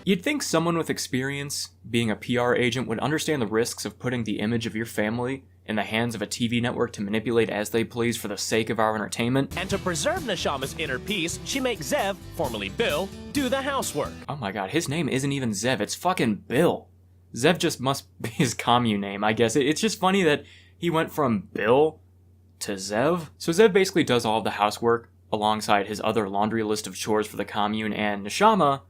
You'd think someone with experience being a PR agent would understand the risks of putting the image of your family in the hands of a TV network to manipulate as they please for the sake of our entertainment. And to preserve Neshama's inner peace, she makes Zev, formerly Bill, do the housework. Oh my god, his name isn't even Zev, it's fucking Bill. Zev just must be his commune name, I guess. It's just funny that he went from Bill to Zev. So Zev basically does all of the housework alongside his other laundry list of chores for the commune, and Neshama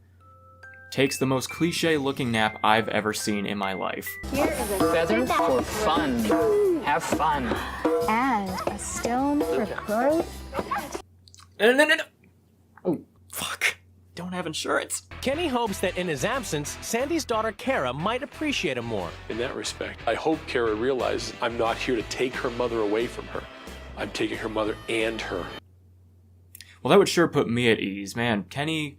takes the most cliche-looking nap I've ever seen in my life. Here is a feather for fun. Have fun. And a stone for growth. No. Oh, fuck. Don't have insurance. Kenny hopes that in his absence, Sandy's daughter Kara might appreciate him more. In that respect, I hope Kara realizes I'm not here to take her mother away from her. I'm taking her mother and her. Well, that would sure put me at ease. Man, Kenny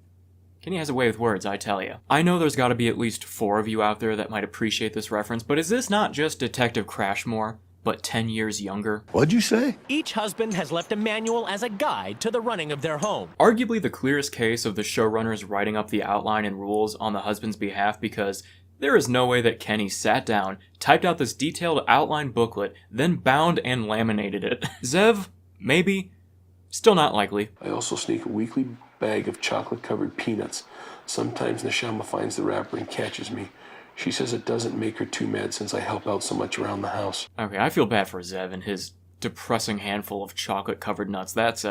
has a way with words, I tell you. I know there's gotta be at least 4 of you out there that might appreciate this reference, but is this not just Detective Crashmore, but 10 years younger? What'd you say? Each husband has left a manual as a guide to the running of their home. Arguably the clearest case of the showrunners writing up the outline and rules on the husband's behalf, because there is no way that Kenny sat down, typed out this detailed outline booklet, then bound and laminated it. Zev? Maybe. Still not likely. I also sneak a weekly bag of chocolate-covered peanuts. Sometimes Neshama finds the wrapper and catches me. She says it doesn't make her too mad since I help out so much around the house. Okay, I feel bad for Zev and his depressing handful of chocolate-covered nuts. That's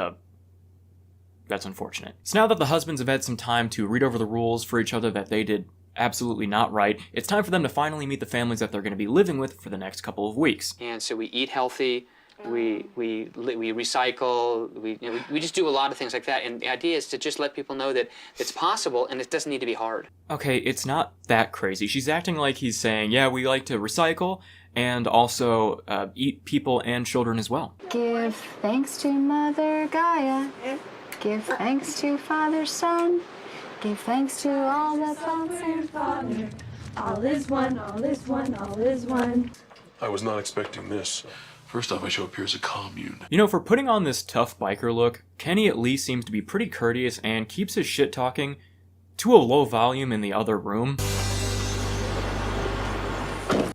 unfortunate. So now that the husbands have had some time to read over the rules for each other that they did absolutely not right, it's time for them to finally meet the families that they're going to be living with for the next couple of weeks. And so we eat healthy. We recycle, we just do a lot of things like that, and the idea is to just let people know that it's possible and it doesn't need to be hard. Okay, it's not that crazy. She's acting like he's saying, yeah, we like to recycle and also eat people and children as well. Give thanks to Mother Gaia. Give thanks to Father Son. Give thanks to all the plants and Father. All is one, all is one, all is one. I was not expecting this. First off, I show up here as a commune. You know, for putting on this tough biker look, Kenny at least seems to be pretty courteous and keeps his shit talking to a low volume in the other room.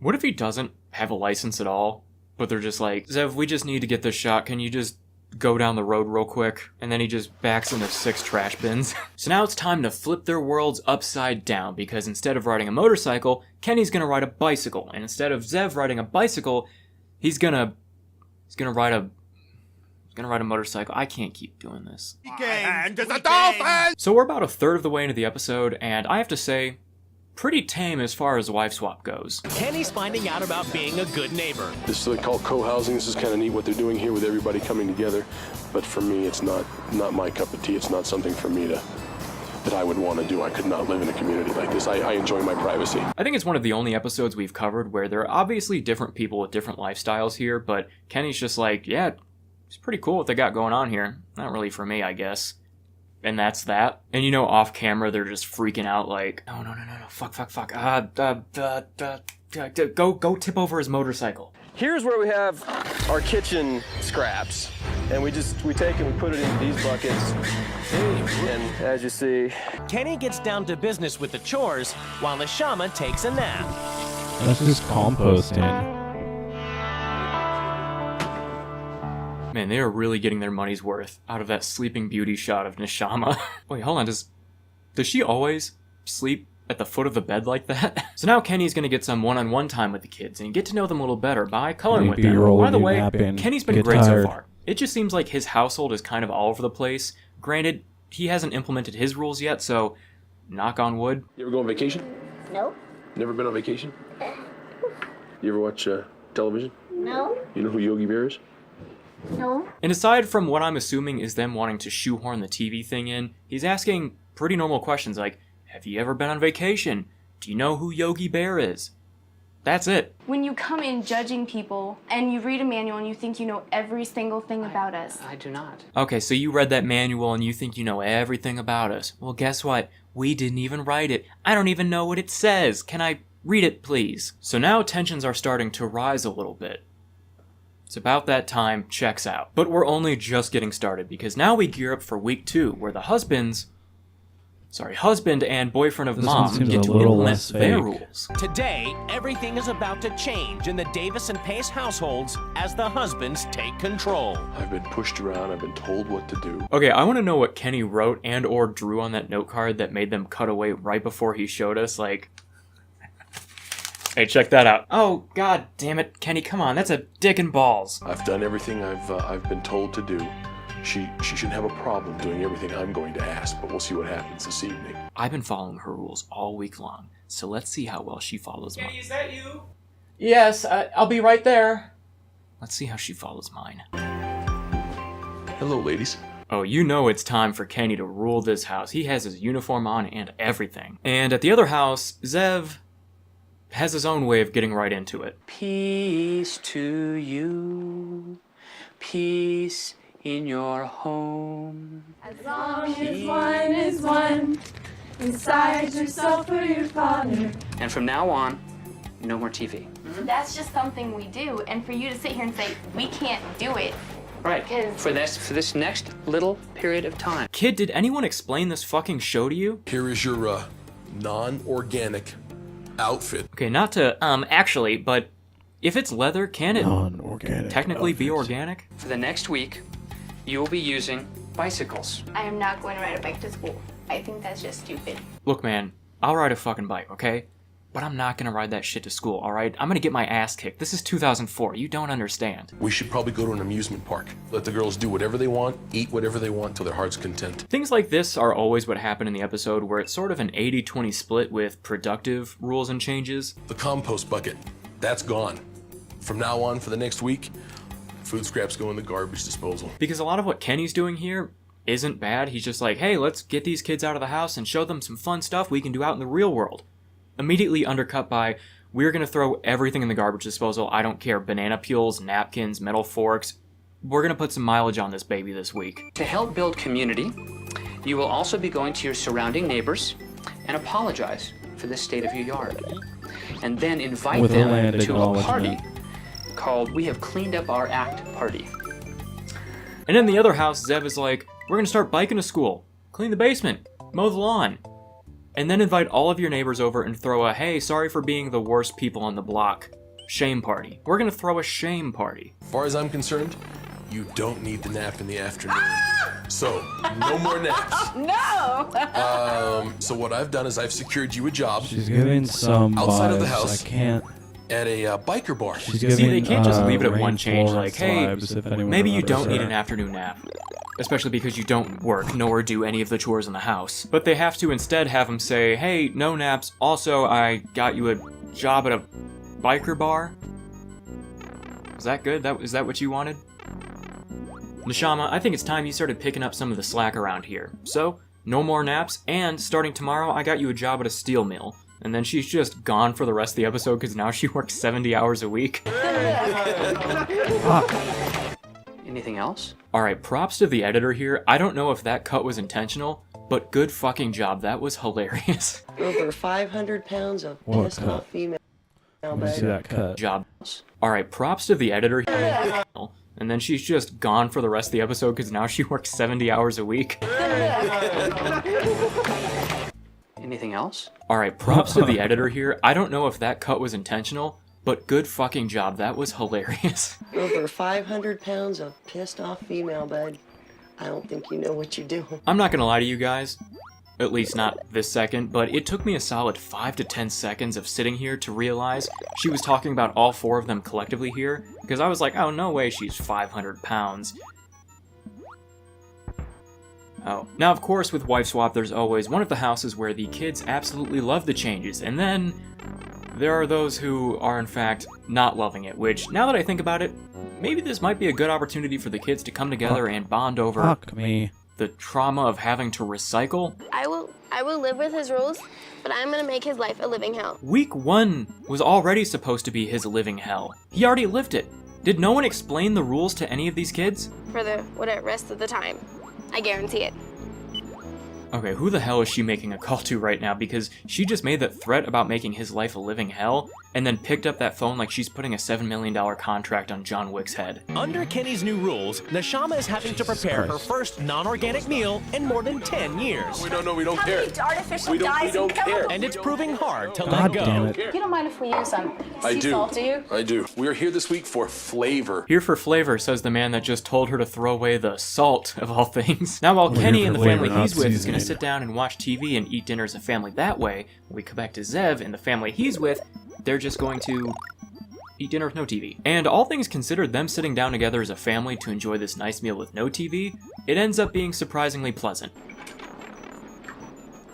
What if he doesn't have a license at all, but they're just like, Zev, we just need to get this shot, can you just go down the road real quick? And then he just backs into 6 trash bins. So now it's time to flip their worlds upside down, because instead of riding a motorcycle, Kenny's gonna ride a bicycle, and instead of Zev riding a bicycle, he's gonna ride a motorcycle. I can't keep doing this. So we're about a third of the way into the episode, and I have to say, pretty tame as far as wife swap goes. Kenny's finding out about being a good neighbor. This is what they call co-housing. This is kind of neat what they're doing here with everybody coming together. But for me, it's not my cup of tea. It's not something for me that I would want to do. I could not live in a community like this. I enjoy my privacy. I think it's one of the only episodes we've covered where there are obviously different people with different lifestyles here, but Kenny's just like, yeah, it's pretty cool what they got going on here. Not really for me, I guess. And that's that. And you know, off camera, they're just freaking out like, no, fuck. Go tip over his motorcycle. Here's where we have our kitchen scraps. And we take and we put it into these buckets. And as you see, Kenny gets down to business with the chores while Neshama takes a nap. That's just composting. Man, they are really getting their money's worth out of that Sleeping Beauty shot of Neshama. Wait, hold on, does she always sleep at the foot of the bed like that? So now Kenny's gonna get some one-on-one time with the kids and get to know them a little better by coloring with them. By the way, Kenny's been great so far. It just seems like his household is kind of all over the place. Granted, he hasn't implemented his rules yet, so knock on wood. You ever go on vacation? No. Never been on vacation? You ever watch television? No. You know who Yogi Bear is? No. And aside from what I'm assuming is them wanting to shoehorn the TV thing in, he's asking pretty normal questions like, have you ever been on vacation? Do you know who Yogi Bear is? That's it. When you come in judging people and you read a manual and you think you know every single thing about us. I do not. Okay, so you read that manual and you think you know everything about us. Well, guess what? We didn't even write it. I don't even know what it says. Can I read it, please? So now tensions are starting to rise a little bit. It's about that time, checks out. But we're only just getting started, because now we gear up for week 2, where the husbands husband and boyfriend of This one mom seems get a to little implement less their vague. rules. Today, everything is about to change in the Davis and Pace households as the husbands take control. I've been pushed around. I've been told what to do. Okay, I want to know what Kenny wrote and or drew on that note card that made them cut away right before he showed us, like... Hey, check that out. Oh, god damn it, Kenny, come on, that's a dick and balls. I've done everything I've been told to do. She shouldn't have a problem doing everything I'm going to ask, but we'll see what happens this evening. I've been following her rules all week long, so let's see how well she follows mine. Kenny, is that you? Yes, I'll be right there. Let's see how she follows mine. Hello, ladies. Oh, you know it's time for Kenny to rule this house. He has his uniform on and everything. And at the other house, Zev has his own way of getting right into it. Peace to you. Peace in your home. As long as one is one, inside yourself or your father. And from now on, no more TV. That's just something we do, and for you to sit here and say we can't do it. Right. Because- For this next little period of time. Kid, did anyone explain this fucking show to you? Here is your non-organic outfit. Okay, not to, actually, but if it's leather, can it Non-organic. technically be outfits. organic? For the next week, you will be using bicycles. I am not going to ride a bike to school. I think that's just stupid. Look, man, I'll ride a fucking bike, okay? But I'm not gonna ride that shit to school, alright? I'm gonna get my ass kicked. This is 2004. You don't understand. We should probably go to an amusement park. Let the girls do whatever they want, eat whatever they want till their heart's content. Things like this are always what happen in the episode where it's sort of an 80-20 split with productive rules and changes. The compost bucket, that's gone. From now on, for the next week, food scraps go in the garbage disposal. Because a lot of what Kenny's doing here isn't bad. He's just like, hey, let's get these kids out of the house and show them some fun stuff we can do out in the real world. Immediately undercut by, we're gonna throw everything in the garbage disposal. I don't care. Banana peels, napkins, metal forks. We're gonna put some mileage on this baby this week. To help build community, you will also be going to your surrounding neighbors and apologize for the state of your yard. And then invite With a them land to a party acknowledgement. called We Have Cleaned Up Our Act Party. And in the other house, Zev is like, we're gonna start biking to school, clean the basement, mow the lawn, and then invite all of your neighbors over and throw a, hey, sorry for being the worst people on the block, shame party. We're gonna throw a shame party. As far as I'm concerned, you don't need the nap in the afternoon. So, no more naps. No! So what I've done is I've secured you a job She's giving some Outside of the vibes. house. I can't. at a biker bar. She's See, giving, they can't just leave it at one change, rainforest like, hey, vibes, if anyone maybe you remembers don't need her. an afternoon nap. Especially because you don't work, nor do any of the chores in the house. But they have to instead have him say, hey, no naps, also I got you a job at a biker bar? Is that good? Is that what you wanted? Neshama, I think it's time you started picking up some of the slack around here. So, no more naps, and starting tomorrow, I got you a job at a steel mill. And then she's just gone for the rest of the episode because now she works 70 hours a week. Anything else? Alright, props to the editor here. I don't know if that cut was intentional, but good fucking job. That was hilarious. Over 500 pounds of What pissed cut? off female. Let me see that cut. Job. Alright, props to the editor here. And then she's just gone for the rest of the episode because now she works 70 hours a week. Anything else? Alright, props to the editor here. I don't know if that cut was intentional, but good fucking job. That was hilarious. Over 500 pounds of pissed off female, bud. I don't think you know what you're doing. I'm not gonna lie to you guys, at least not this second, but it took me a solid 5 to 10 seconds of sitting here to realize she was talking about all four of them collectively here, because I was like, oh, no way she's 500 pounds. Oh. Now, of course, with Wife Swap, there's always one of the houses where the kids absolutely love the changes, and then there are those who are, in fact, not loving it, which, now that I think about it, maybe this might be a good opportunity for the kids to come together and bond over Fuck me. the trauma of having to recycle. I will live with his rules, but I'm gonna make his life a living hell. Week 1 was already supposed to be his living hell. He already lived it. Did no one explain the rules to any of these kids? For the rest of the time. I guarantee it. Okay, who the hell is she making a call to right now? Because she just made that threat about making his life a living hell, and then picked up that phone like she's putting a $7 million contract on John Wick's head. Under Kenny's new rules, Neshama is having to prepare her first non-organic meal in more than 10 years. We don't know. We don't care. Artificial We don't care. And it's proving hard to God let go. damn it. You don't mind if we use some I sea do. salt, do you? I do. We are here this week for flavor. Here for flavor, says the man that just told her to throw away the salt of all things. Now while We're Kenny here and for the family flavor, he's not with is going to seasoning. sit down and watch TV and eat dinner as a family that way, when we come back to Zev and the family he's with, they're just going to eat dinner with no TV. And all things considered, them sitting down together as a family to enjoy this nice meal with no TV, it ends up being surprisingly pleasant.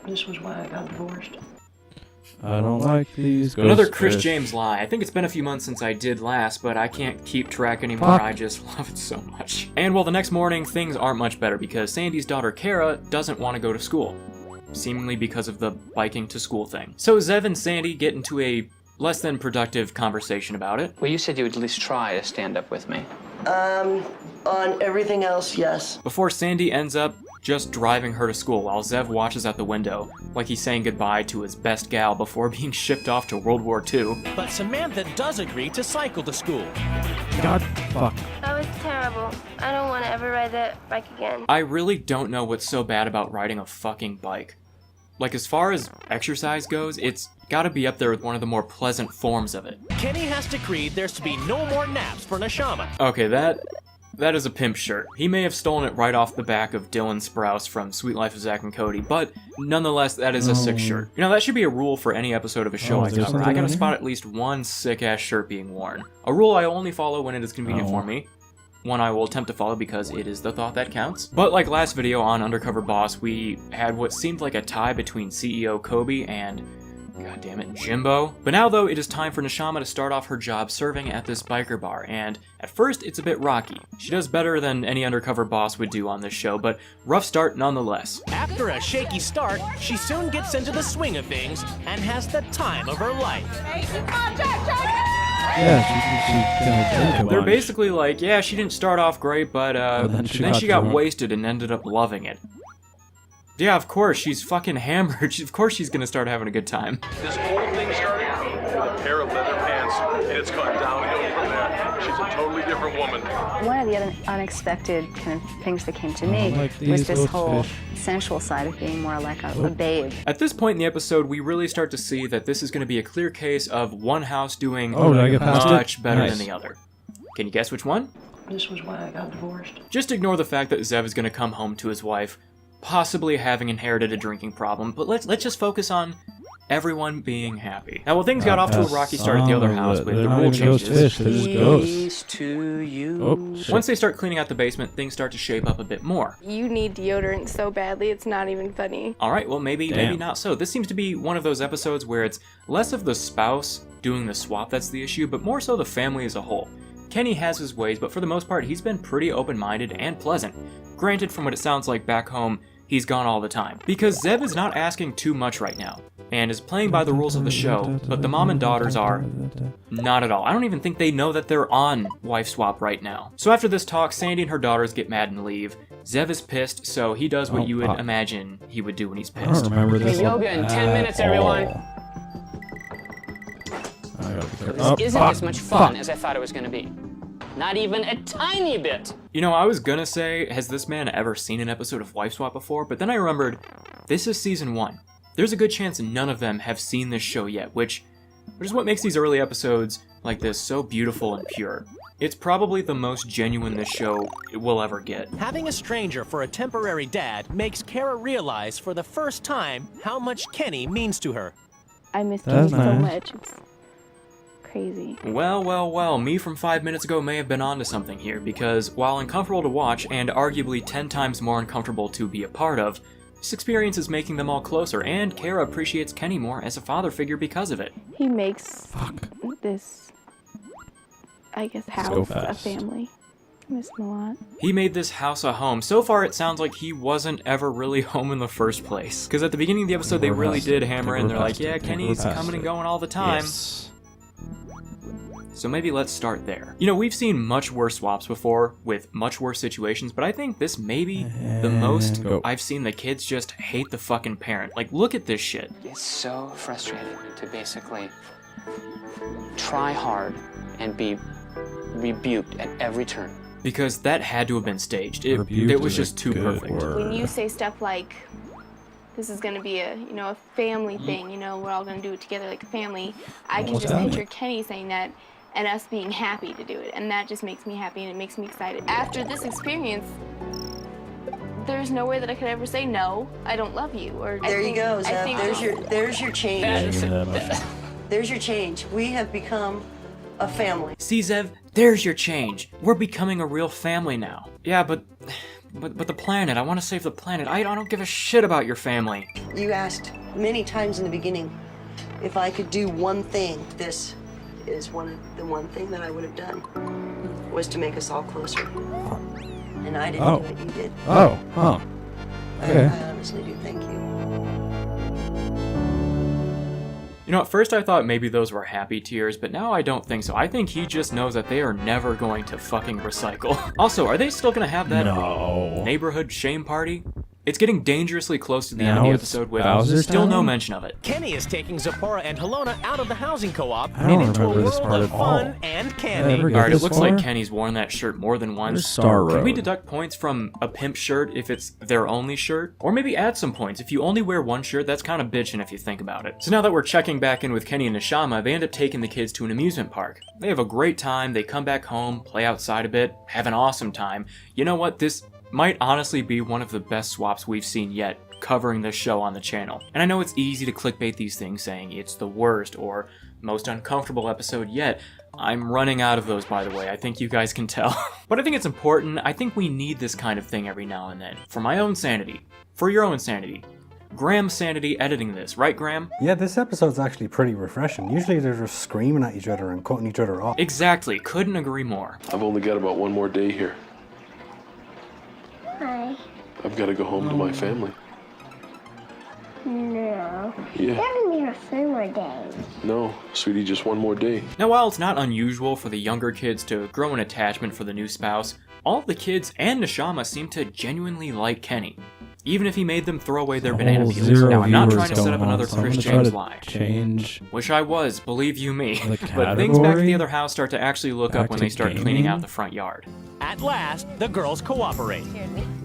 This was why I got divorced. I don't like these ghost Another Chris fish. James lie. I think it's been a few months since I did last, but I can't keep track anymore. Fuck. I just love it so much. And well, the next morning, things aren't much better because Sandy's daughter Kara doesn't want to go to school, seemingly because of the biking to school thing. So Zev and Sandy get into a less than productive conversation about it. Well, you said you would at least try to stand up with me. On everything else, yes. Before Sandy ends up just driving her to school while Zev watches out the window, like he's saying goodbye to his best gal before being shipped off to World War II. But Samantha does agree to cycle to school. God, fuck. That was terrible. I don't want to ever ride that bike again. I really don't know what's so bad about riding a fucking bike. Like, as far as exercise goes, it's gotta be up there with one of the more pleasant forms of it. Kenny has decreed there's to be no more naps for Neshama. Okay, that is a pimp shirt. He may have stolen it right off the back of Dylan Sprouse from Sweet Life of Zack and Cody, but nonetheless, that is a sick shirt. You know, that should be a rule for any episode of a show Oh, I is there cover. I something gotta on here? spot at least one sick-ass shirt being worn. A rule I only follow when it is convenient for me. One I will attempt to follow because it is the thought that counts. But like last video on Undercover Boss, we had what seemed like a tie between CEO Kobe and, god damn it, Jimbo. But now though, it is time for Neshama to start off her job serving at this biker bar, and at first it's a bit rocky. She does better than any undercover boss would do on this show, but rough start nonetheless. After a shaky start, she soon gets into the swing of things and has the time of her life. Yeah, she gonna drink a They're bunch. basically like, yeah, she didn't start off great, but then then she she got got drunk. wasted and ended up loving it. Yeah, of course, she's fucking hammered. Of course she's gonna start having a good time. This whole thing started with a pair of leather pants, and it's gone downhill from there. She's a totally different woman. One of the other unexpected kind of things that came to I me don't like was these this ghost whole fish. sensual side of being more like a babe. At this point in the episode, we really start to see that this is going to be a clear case of one house doing Oh, did I get past it? much better Nice. than the other. Can you guess which one? This was why I got divorced. Just ignore the fact that Zev is going to come home to his wife, possibly having inherited a drinking problem, but let's just focus on everyone being happy. Now, while things got off to a rocky start at the other house with They're the not rule even ghost changes, fish, they're just ghosts. Peace to you. Oh, shit. once they start cleaning out the basement, things start to shape up a bit more. You need deodorant so badly, it's not even funny. All right, well, maybe Damn. not so. This seems to be one of those episodes where it's less of the spouse doing the swap that's the issue, but more so the family as a whole. Kenny has his ways, but for the most part, he's been pretty open-minded and pleasant. Granted, from what it sounds like back home, he's gone all the time. Because Zev is not asking too much right now, and is playing by the rules of the show, but the mom and daughters are not at all. I don't even think they know that they're on wife swap right now. So after this talk, Sandy and her daughters get mad and leave. Zev is pissed, so he does what Oh, you would fuck. imagine he would do when he's I pissed. don't remember this. yoga in 10 at minutes, everyone. all. I gotta be careful. This Oh, isn't fuck, as much fun fuck. as I thought it was going to be. Not even a tiny bit. You know, I was gonna say, has this man ever seen an episode of Wife Swap before? But then I remembered, this is season 1. There's a good chance none of them have seen this show yet, which is what makes these early episodes like this so beautiful and pure. It's probably the most genuine this show will ever get. Having a stranger for a temporary dad makes Kara realize for the first time how much Kenny means to her. I miss That's Kenny so nice. much. It's crazy. Well, me from 5 minutes ago may have been onto something here, because while uncomfortable to watch and arguably 10 times more uncomfortable to be a part of, this experience is making them all closer, and Kara appreciates Kenny more as a father figure because of it. He makes this, I guess, go house a fast. family. I miss him a lot. He made this house a home. So far, it sounds like he wasn't ever really home in the first place. Because at the beginning of the episode, they We're really past did it. hammer We're in. They're like, past it. yeah, We're Kenny's past coming and it. going all the time. Yes. So maybe let's start there. You know, we've seen much worse swaps before with much worse situations, but I think this may be the most Go. I've seen the kids just hate the fucking parent. Like, look at this shit. It's so frustrating to basically try hard and be rebuked at every turn. Because that had to have been staged. It Rebuked was is a just too good perfect. word. When you say stuff like, this is gonna be a, you know, a family thing, you know, we're all gonna do it together like a family, I can What's just that? picture Kenny saying that and us being happy to do it. And that just makes me happy and it makes me excited. After this experience, there's no way that I could ever say no, I don't love you. Or There you go, I Zeb. think There's your change. Yeah, There's your change. We have become a family. See, Zev, there's your change. We're becoming a real family now. Yeah, but the planet, I want to save the planet. I don't give a shit about your family. You asked many times in the beginning if I could do one thing. This is the one thing that I would have done, was to make us all closer. And I didn't do it, you did. Oh, huh. Okay. I honestly do thank you. You know, at first I thought maybe those were happy tears, but now I don't think so. I think he just knows that they are never going to fucking recycle. Also, are they still gonna have that No. neighborhood shame party? It's getting dangerously close to the end of Now the it's episode with Bowser still no time? mention of it. Kenny is taking Zipporah and Helona out of the housing co-op I don't and into a remember this world part of at fun all. and Ever candy. get Alright, it this looks far? like Kenny's worn that shirt more than once. Where's Star Can we Road? deduct points from a pimp shirt if it's their only shirt? Or maybe add some points. If you only wear one shirt, that's kind of bitchin' if you think about it. So now that we're checking back in with Kenny and Neshama, they end up taking the kids to an amusement park. They have a great time, they come back home, play outside a bit, have an awesome time. You know what, this might honestly be one of the best swaps we've seen yet, covering this show on the channel. And I know it's easy to clickbait these things saying it's the worst or most uncomfortable episode yet. I'm running out of those, by the way. I think you guys can tell. But I think it's important. I think we need this kind of thing every now and then. For my own sanity. For your own sanity. Graham's sanity editing this, right, Graham? Yeah, this episode's actually pretty refreshing. Usually they're just screaming at each other and cutting each other off. Exactly. Couldn't agree more. I've only got about one more day here. Hi. I've got to go home to my family. No. Yeah. That would be a 3 more days. No, sweetie, just one more day. Now, while it's not unusual for the younger kids to grow an attachment for the new spouse, all of the kids and Neshama seem to genuinely like Kenny. Even if he made them throw away their banana Whole peelers. 0 Now, I'm not viewers trying to set going up on, another so I'm Chris gonna try James to lie. change Wish I was, believe you me. the But things back at the category other house start to actually look back up when to they start cleaning gaming? out the front yard. At last, the girls cooperate.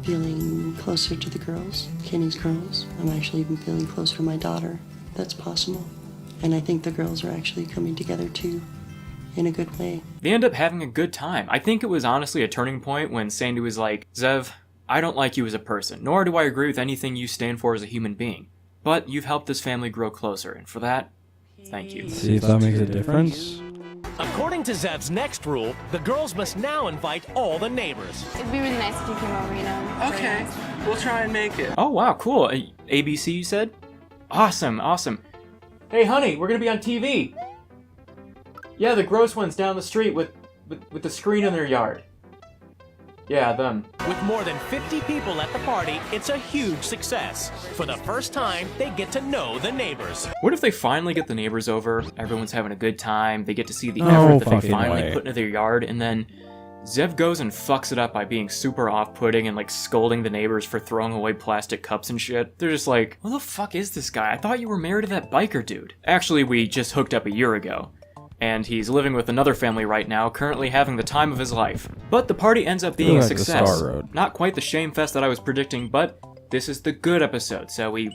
Feeling closer to the girls, Kenny's girls. I'm actually even feeling closer to my daughter. That's possible. And I think the girls are actually coming together too, in a good way. They end up having a good time. I think it was honestly a turning point when Sandy was like, Zev, I don't like you as a person, nor do I agree with anything you stand for as a human being. But you've helped this family grow closer, and for that, thank you. See if that makes a difference. According to Zev's next rule, the girls must now invite all the neighbors. It'd be really nice if you came over, you know. Okay, we'll try and make it. Oh wow, cool. ABC you said? Awesome, awesome. Hey honey, we're gonna be on TV. Yeah, the gross ones down the street with the screen in their yard. Yeah, them. With more than 50 people at the party, it's a huge success. For the first time, they get to know the neighbors. What if they finally get the neighbors over, everyone's having a good time, they get to see the No effort that they fucking finally way. put into their yard, and then Zev goes and fucks it up by being super off-putting and like scolding the neighbors for throwing away plastic cups and shit. They're just like, who the fuck is this guy? I thought you were married to that biker dude. Actually, we just hooked up a year ago. And he's living with another family right now, currently having the time of his life. But the party ends up being a Like the success. Star Road. Not quite the shame fest that I was predicting, but this is the good episode, so we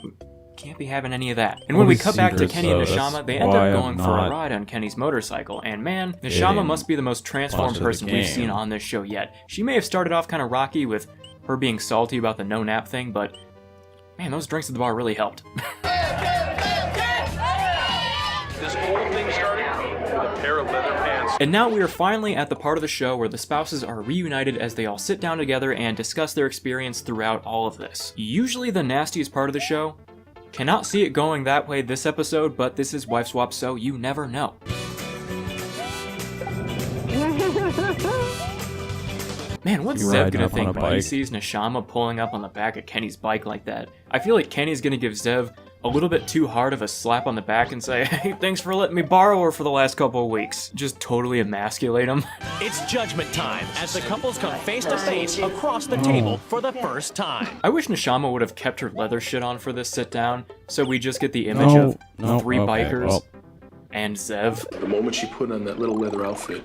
can't be having any of that. And when we cut back to Cedars, Kenny and though, Neshama, that's they end why up I'm going for a not ride on Kenny's motorcycle. And man, Neshama getting must be the most transformed onto the person we've game. seen on this show yet. She may have started off kind of rocky with her being salty about the no nap thing, but man, those drinks at the bar really helped. This whole thing started with a pair of leather pants. And now we are finally at the part of the show where the spouses are reunited as they all sit down together and discuss their experience throughout all of this. Usually the nastiest part of the show. Cannot see it going that way this episode, but this is Wife Swap, so you never know. Man, what's You Zev riding gonna up on think a when he bike? sees Neshama pulling up on the back of Kenny's bike like that? I feel like Kenny's gonna give Zev a little bit too hard of a slap on the back and say, hey, thanks for letting me borrow her for the last couple of weeks. Just totally emasculate him. It's judgment time as the couples come face to face across the table for the first time. I wish Neshama would have kept her leather shit on for this sit down, so we just get the image of three bikers and Zev. The moment she put on that little leather outfit,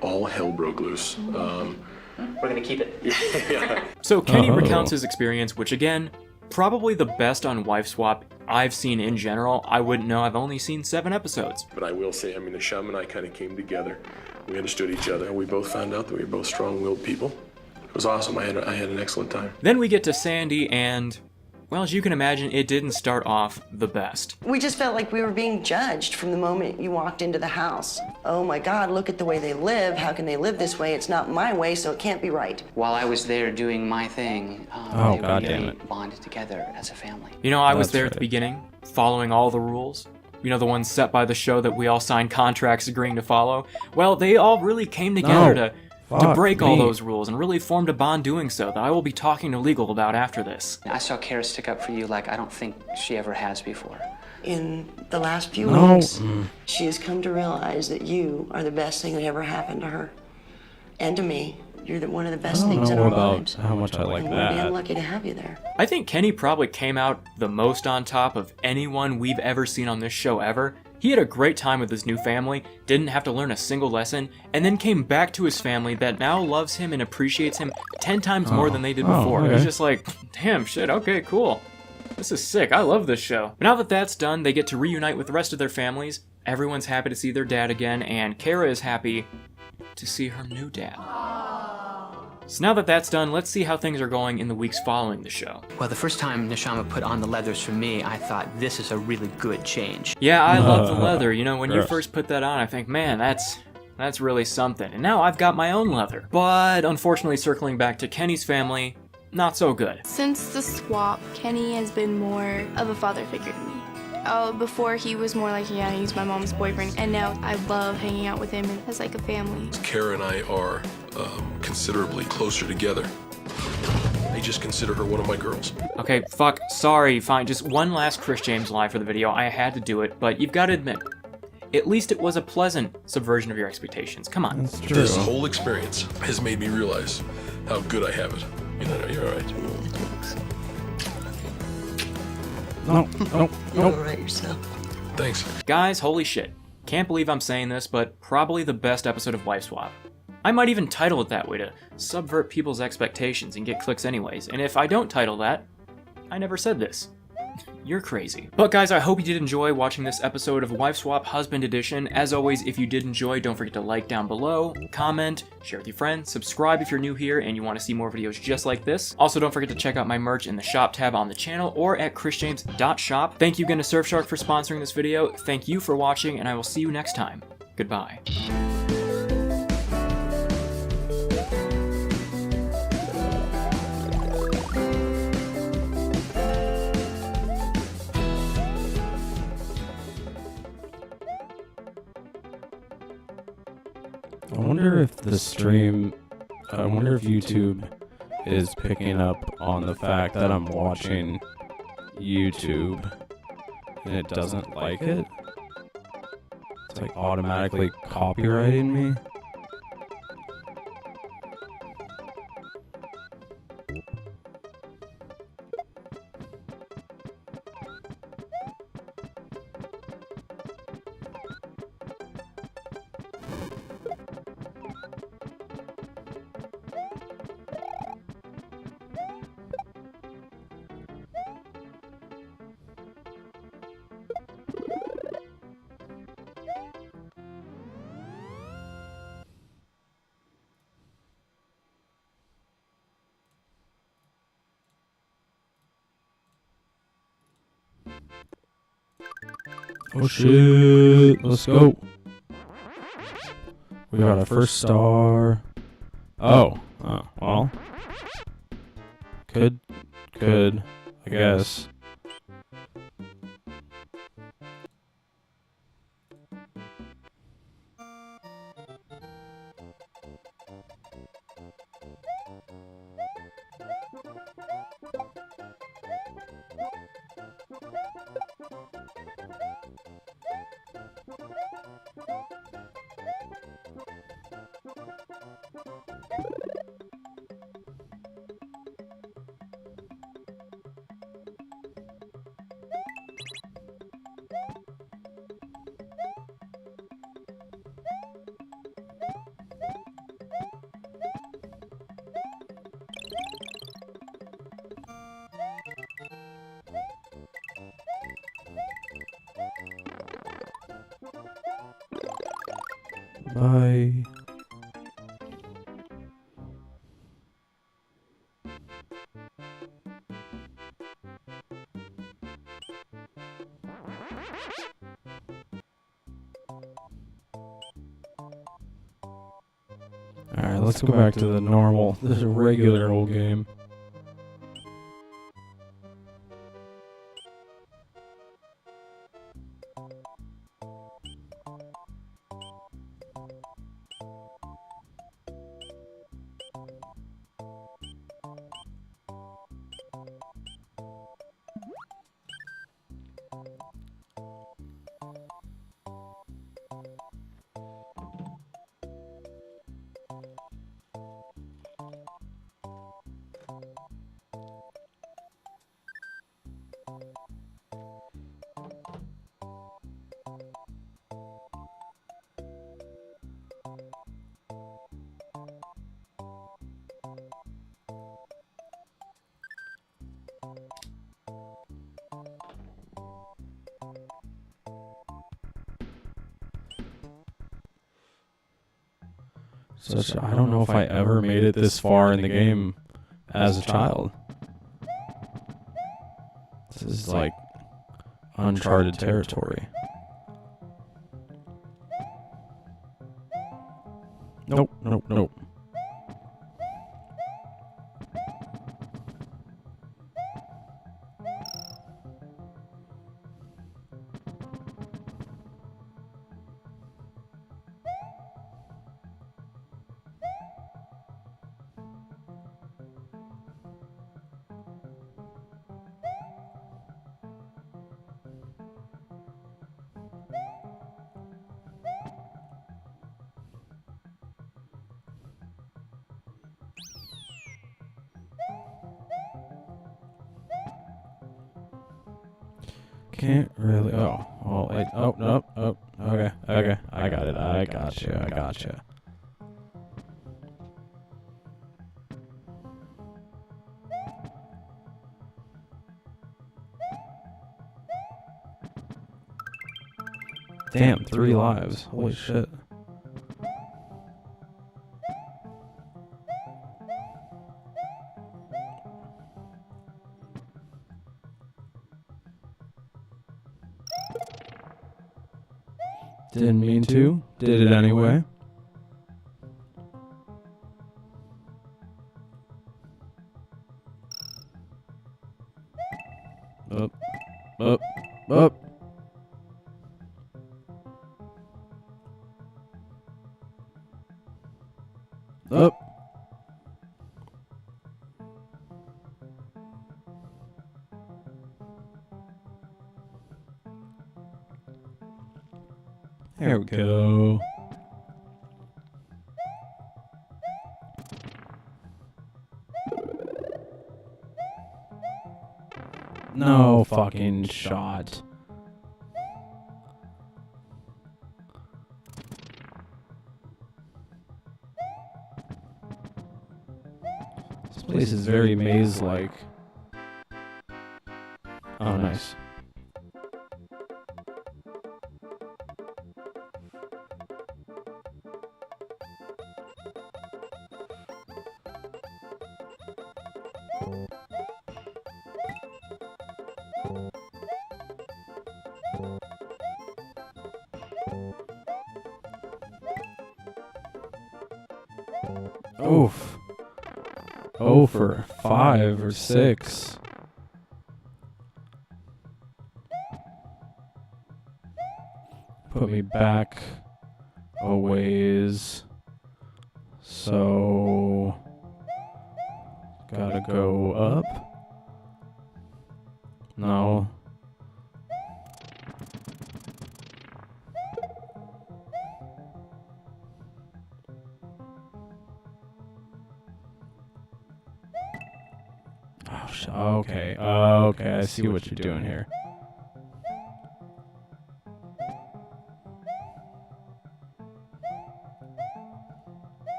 all hell broke loose. We're gonna keep it. So Kenny recounts his experience, which again, probably the best on Wife Swap I've seen in general. I wouldn't know, I've only seen 7 episodes. But I will say, I mean, Neshama and I kind of came together. We understood each other, and we both found out that we were both strong-willed people. It was awesome. I had an excellent time. Then we get to Sandy, and, well, as you can imagine, it didn't start off the best. We just felt like we were being judged from the moment you walked into the house. Oh my God, look at the way they live. How can they live this way? It's not my way, so it can't be right. While I was there doing my thing, they really bonded together as a family. You know, I was there at the beginning, following all the rules. You know, the ones set by the show that we all signed contracts agreeing to follow. Well, they all really came together to break all those rules and really formed a bond doing so that I will be talking to legal about after this. I saw Kara stick up for you like I don't think she ever has before. In the last few weeks, she has come to realize that you are the best thing that ever happened to her and to me. You're one of the best things in our lives. How much I like and that. we're being lucky to have you there. I think Kenny probably came out the most on top of anyone we've ever seen on this show ever. He had a great time with his new family, didn't have to learn a single lesson, and then came back to his family that now loves him and appreciates him 10 times more than they did before. It was just like, damn, shit, okay, cool. This is sick, I love this show. But now that that's done, they get to reunite with the rest of their families. Everyone's happy to see their dad again, and Kara is happy to see her new dad. So now that that's done, let's see how things are going in the weeks following the show. Well, the first time Neshama put on the leathers for me, I thought this is a really good change. Yeah, I love the leather. You know, when you first put that on, I think, man, that's really something. And now I've got my own leather. But unfortunately, circling back to Kenny's family, not so good. Since the swap, Kenny has been more of a father figure to me. Before he was more like, yeah, he's my mom's boyfriend, and now I love hanging out with him as like a family. Kara and I are considerably closer together. I just consider her one of my girls. Okay, fuck, sorry, fine, just one last Chris James lie for the video. I had to do it, but you've got to admit, at least it was a pleasant subversion of your expectations. Come on. That's true. This whole experience has made me realize how good I have it. You know, you're all right. No. You're all right yourself. Thanks. Guys, holy shit. Can't believe I'm saying this, but probably the best episode of Wife Swap. I might even title it that way to subvert people's expectations and get clicks anyways, and if I don't title that, I never said this. You're crazy. But guys, I hope you did enjoy watching this episode of Wife Swap Husband Edition. As always, if you did enjoy, don't forget to like down below, comment, share with your friends, subscribe if you're new here and you want to see more videos just like this. Also, don't forget to check out my merch in the shop tab on the channel or at chrisjames.shop. Thank you again to Surfshark for sponsoring this video. Thank you for watching, and I will see you next time. Goodbye. I wonder if YouTube is picking up on the fact that I'm watching YouTube and it doesn't like it. It's like automatically copyrighting me. Oh shit, let's go. We got our first star. Oh, well. Could, I guess. Bye. Alright, let's go back to the normal, the regular old game. I don't know if I ever made it this far in the game as a child. This is like uncharted territory. Nope, nope, nope. Can't really. Oh, well, wait. Oh, no. Oh, okay. Okay. I got it. I gotcha. I gotcha. Damn, 3 lives. Holy shit. Didn't mean to. Did it anyway. Up. Up. Up. Up. There we go. No fucking shot. This place is very maze-like. Oh, nice. Oof. Oh, for 5 or 6. Put me back a ways. So gotta go up. No. Oh, okay. Okay, I see what you're doing here.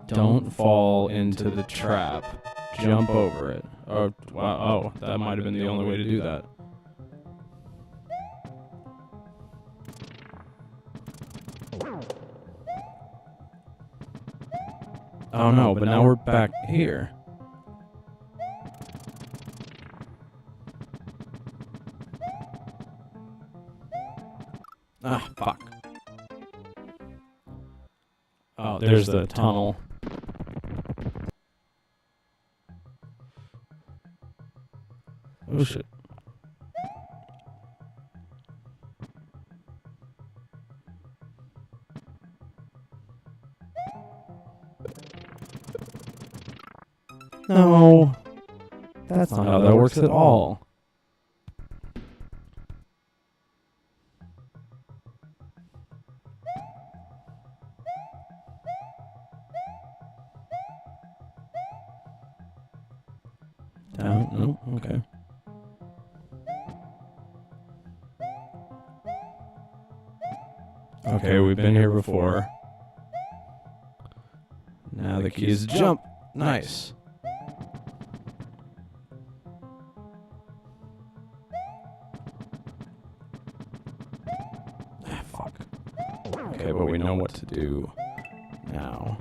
Don't fall into the trap. Jump over it. Oh, wow. Oh, that might have been the only way to do that. Oh no, but now we're back here. Ah, fuck. Oh, there's the tunnel. Oh shit. No. That's not how that works at all. No, okay. Okay, we've been here before. Now the key is jump. Nice. Ah, fuck. Okay, but we know what to do now.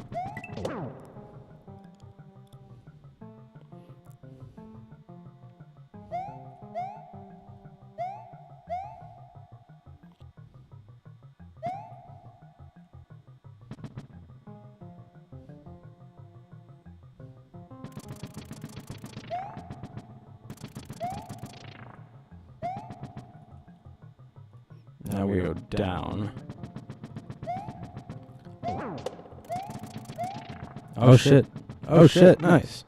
Now we go down. Oh shit. Oh shit, nice.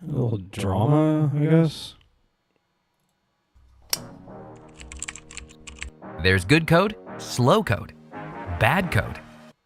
A little drama, I guess. There's good code, slow code, bad code.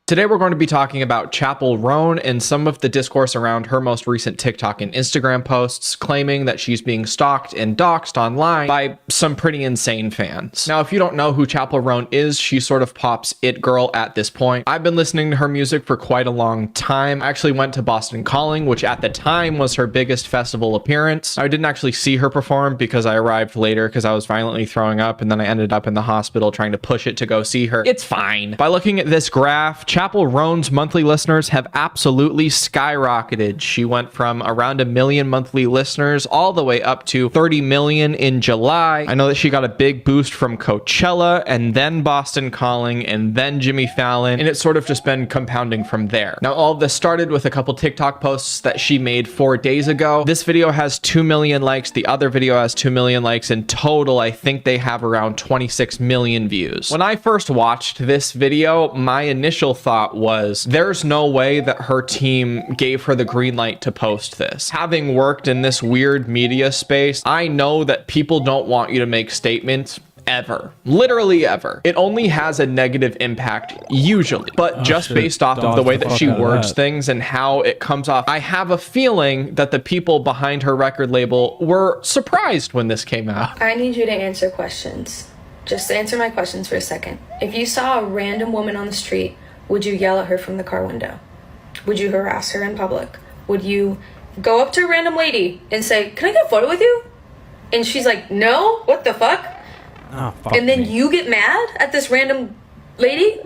Today we're going to be talking about Chappell Roan and some of the discourse around her most recent TikTok and Instagram posts claiming that she's being stalked and doxxed online by some pretty insane fans. Now, if you don't know who Chappell Roan is, she sort of pops it girl at this point. I've been listening to her music for quite a long time. I actually went to Boston Calling, which at the time was her biggest festival appearance. I didn't actually see her perform because I arrived later because I was violently throwing up, and then I ended up in the hospital trying to push it to go see her. It's fine. By looking at this graph, Chappell Roan's monthly listeners have absolutely skyrocketed. She went from around 1 million monthly listeners all the way up to 30 million in July. I know that she got a big boost from Coachella and then Boston Calling and then Jimmy Fallon, and it's sort of just been compounding from there. Now, all of this started with a couple TikTok posts that she made 4 days ago. This video has 2 million likes. The other video has 2 million likes. In total, I think they have around 26 million views. When I first watched this video, my initial thought was, there's no way that her team gave her the green light to post this. Having worked in this weird media space, I know that people don't want you to make statements ever. Literally ever. It only has a negative impact usually, but just based off of the way that she words things and how it comes off, I have a feeling that the people behind her record label were surprised when this came out. I need you to answer questions. Just answer my questions for a second. If you saw a random woman on the street, would you yell at her from the car window? Would you harass her in public? Would you go up to a random lady and say, "Can I get a photo with you?" And she's like, "No, what the fuck?" Oh, fuck and then me. you get mad at this random lady?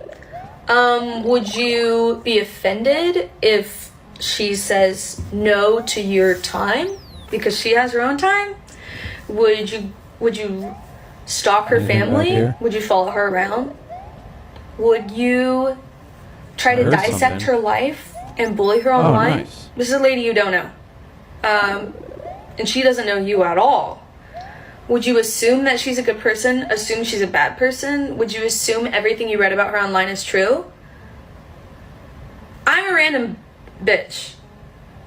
Would you be offended if she says no to your time because she has her own time? Would you stalk her Anything back family? here? Would you follow her around? Would you try to heard dissect something. her life and bully her online? Nice. This is a lady you don't know. and she doesn't know you at all, would you assume that she's a good person? Assume she's a bad person? Would you assume everything you read about her online is true? I'm a random bitch.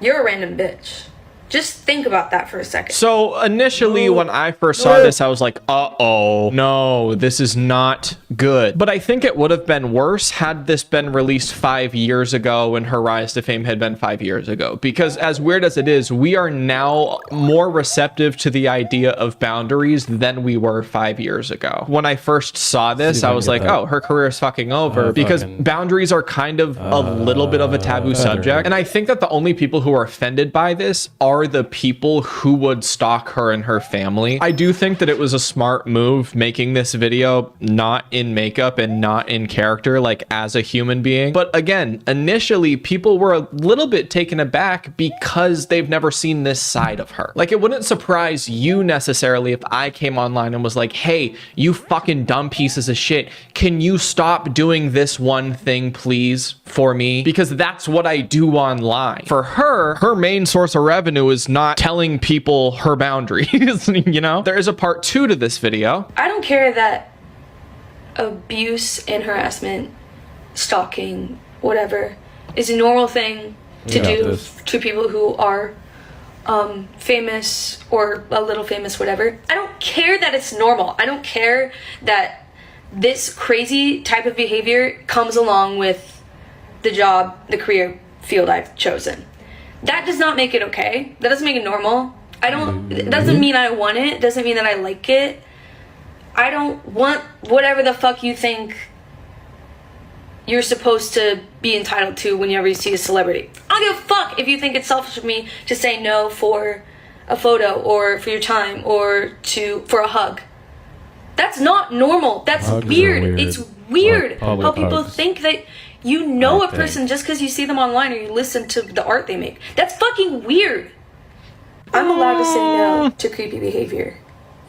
You're a random bitch. Just think about that for a second. So initially when I first saw this, I was like, uh-oh, no, this is not good. But I think it would have been worse had this been released 5 years ago when her rise to fame had been 5 years ago. Because as weird as it is, we are now more receptive to the idea of boundaries than we were 5 years ago. When I first saw this, I was like, oh, her career is fucking over. Because boundaries are kind of a little bit of a taboo subject. And I think that the only people who are offended by this are the people who would stalk her and her family. I do think that it was a smart move making this video not in makeup and not in character, like as a human being. But again, initially people were a little bit taken aback because they've never seen this side of her. Like, it wouldn't surprise you necessarily if I came online and was like, hey, you fucking dumb pieces of shit, can you stop doing this one thing please for me? Because that's what I do online. For her, her main source of revenue is not telling people her boundaries. You know, there is a part 2 to this video. I don't care that abuse and harassment, stalking, whatever, is a normal thing to do to people who are famous or a little famous, whatever. I don't care that it's normal. I don't care that this crazy type of behavior comes along with the job, the career field I've chosen. That does not make it okay. That doesn't make it normal. It doesn't mean I want it. It doesn't mean that I like it. I don't want whatever the fuck you think you're supposed to be entitled to whenever you see a celebrity. I don't give a fuck if you think it's selfish of me to say no for a photo or for your time or for a hug. That's not normal. That's weird. It's weird how people think that you know a person just because you see them online or you listen to the art they make. That's fucking weird. I'm allowed to say no to creepy behavior.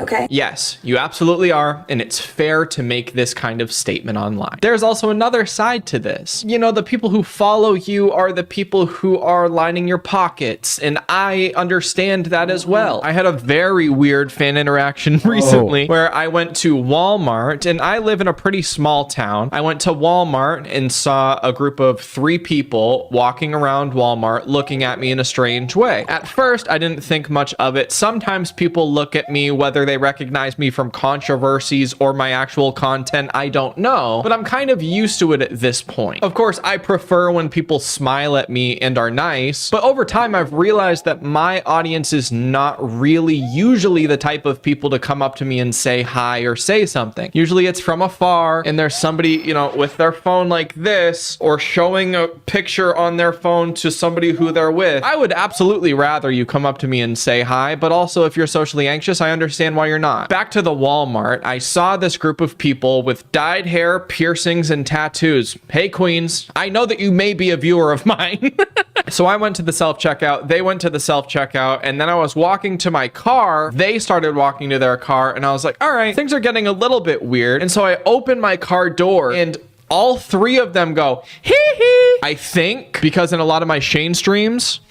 Okay? Yes, you absolutely are, and it's fair to make this kind of statement online. There's also another side to this. You know, the people who follow you are the people who are lining your pockets, and I understand that as well. I had a very weird fan interaction recently where I went to Walmart, and I live in a pretty small town. I went to Walmart and saw a group of 3 people walking around Walmart looking at me in a strange way. At first, I didn't think much of it. Sometimes people look at me, whether they recognize me from controversies or my actual content, I don't know, but I'm kind of used to it at this point. Of course, I prefer when people smile at me and are nice, but over time I've realized that my audience is not really usually the type of people to come up to me and say hi or say something. Usually it's from afar and there's somebody, you know, with their phone like this or showing a picture on their phone to somebody who they're with. I would absolutely rather you come up to me and say hi, but also if you're socially anxious, I understand why you're not. Back to the Walmart, I saw this group of people with dyed hair, piercings, and tattoos. Hey, queens, I know that you may be a viewer of mine. So I went to the self-checkout, they went to the self-checkout, and then I was walking to my car, they started walking to their car, and I was like, all right, things are getting a little bit weird. And so I opened my car door, and all 3 of them go, hee hee. I think, because in a lot of my Shane streams,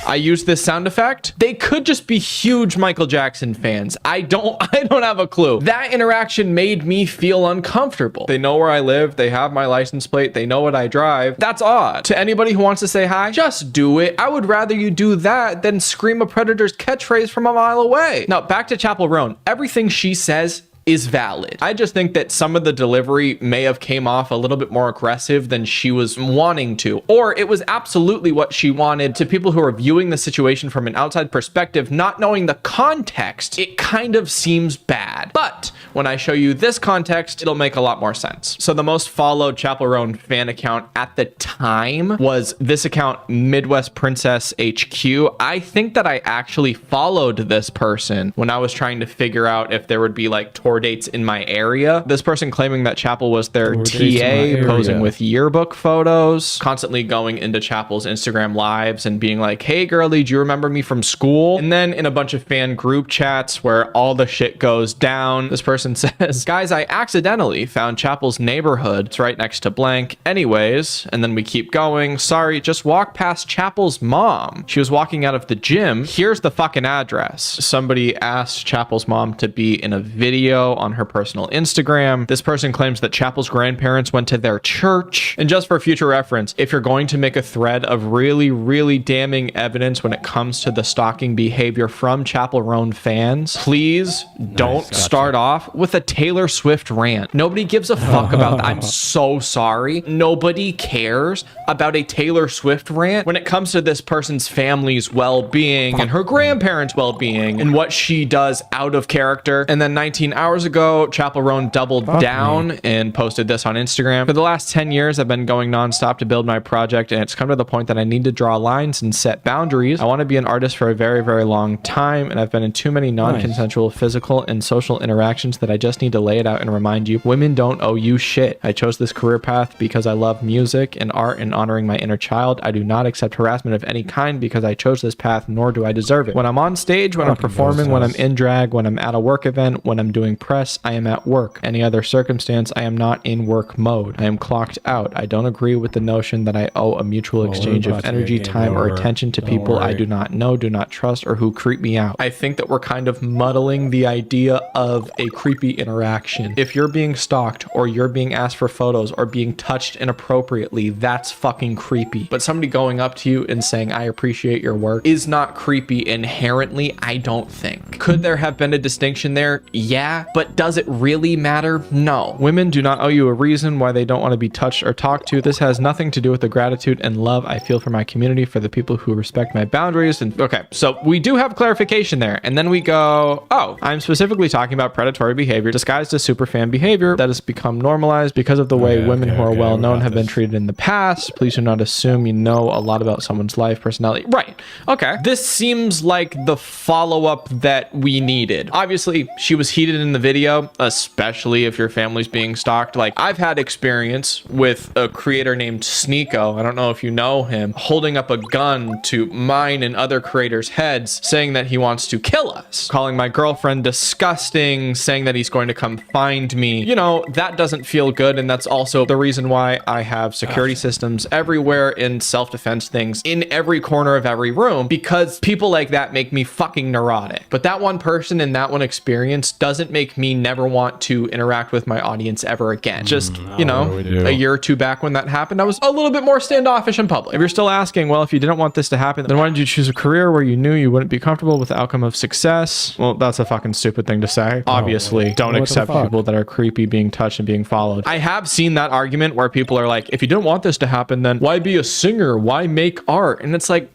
I use this sound effect. They could just be huge Michael Jackson fans. I don't have a clue. That interaction made me feel uncomfortable. They know where I live. They have my license plate. They know what I drive. That's odd. To anybody who wants to say hi, just do it. I would rather you do that than scream a predator's catchphrase from a mile away. Now, back to Chapel Roan. Everything she says is valid. I just think that some of the delivery may have came off a little bit more aggressive than she was wanting to, or it was absolutely what she wanted. To people who are viewing the situation from an outside perspective, not knowing the context, it kind of seems bad. But when I show you this context, it'll make a lot more sense. So the most followed Chapel Roan fan account at the time was this account, Midwest Princess HQ. I think that I actually followed this person when I was trying to figure out if there would be like tour dates in my area. This person claiming that Chapel was their TA, posing with yearbook photos, constantly going into Chapel's Instagram lives and being like, hey girlie, do you remember me from school? And then in a bunch of fan group chats where all the shit goes down, this person person says, guys, I accidentally found Chapel's neighborhood. It's right next to blank. Anyways, and then we keep going. Sorry, just walk past Chapel's mom. She was walking out of the gym. Here's the fucking address. Somebody asked Chapel's mom to be in a video on her personal Instagram. This person claims that Chapel's grandparents went to their church. And just for future reference, if you're going to make a thread of really, really damning evidence when it comes to the stalking behavior from Chapel Roan fans, please don't start off with a Taylor Swift rant. Nobody gives a fuck about that. I'm so sorry. Nobody cares about a Taylor Swift rant when it comes to this person's family's well-being and her grandparents' well-being and what she does out of character. And then 19 hours ago, Chapel Roan doubled down and posted this on Instagram. For the last 10 years, I've been going nonstop to build my project, and it's come to the point that I need to draw lines and set boundaries. I want to be an artist for a very, very long time, and I've been in too many non-consensual physical and social interactions that I just need to lay it out and remind you, women don't owe you shit. I chose this career path because I love music and art and honoring my inner child. I do not accept harassment of any kind because I chose this path, nor do I deserve it. When I'm on stage, when I'm performing, when I'm in drag, when I'm at a work event, when I'm doing press, I am at work. Any other circumstance, I am not in work mode. I am clocked out. I don't agree with the notion that I owe a mutual exchange of energy, time, or attention to people I do not know, do not trust, or who creep me out. I think that we're kind of muddling the idea of a creepy interaction. If you're being stalked or you're being asked for photos or being touched inappropriately, that's fucking creepy. But somebody going up to you and saying, I appreciate your work, is not creepy inherently, I don't think. Could there have been a distinction there? Yeah, but does it really matter? No. Women do not owe you a reason why they don't want to be touched or talked to. This has nothing to do with the gratitude and love I feel for my community, for the people who respect my boundaries. And okay, so we do have clarification there. And then we go, oh, I'm specifically talking about predatory behavior disguised as superfan behavior that has become normalized because of the way women who are well known have been treated in the past. Please do not assume you know a lot about someone's life, personality. Right. Okay. This seems like the follow-up that we needed. Obviously, she was heated in the video, especially if your family's being stalked. Like, I've had experience with a creator named Sneeko, I don't know if you know him, holding up a gun to mine and other creators' heads, saying that he wants to kill us, calling my girlfriend disgusting, saying that he's going to come find me. You know, that doesn't feel good, and that's also the reason why I have security systems everywhere in self-defense things in every corner of every room, because people like that make me fucking neurotic. But that one person and that one experience doesn't make me never want to interact with my audience ever again. Just, you know, a year or two back when that happened, I was a little bit more standoffish in public. If you're still asking, well, if you didn't want this to happen, then why did you choose a career where you knew you wouldn't be comfortable with the outcome of success? Well, that's a fucking stupid thing to say. Obviously, don't accept people that are creepy being touched and being followed. I have seen that argument where people are like, if you didn't want this to happen, then why be a singer? Why make art? And it's like,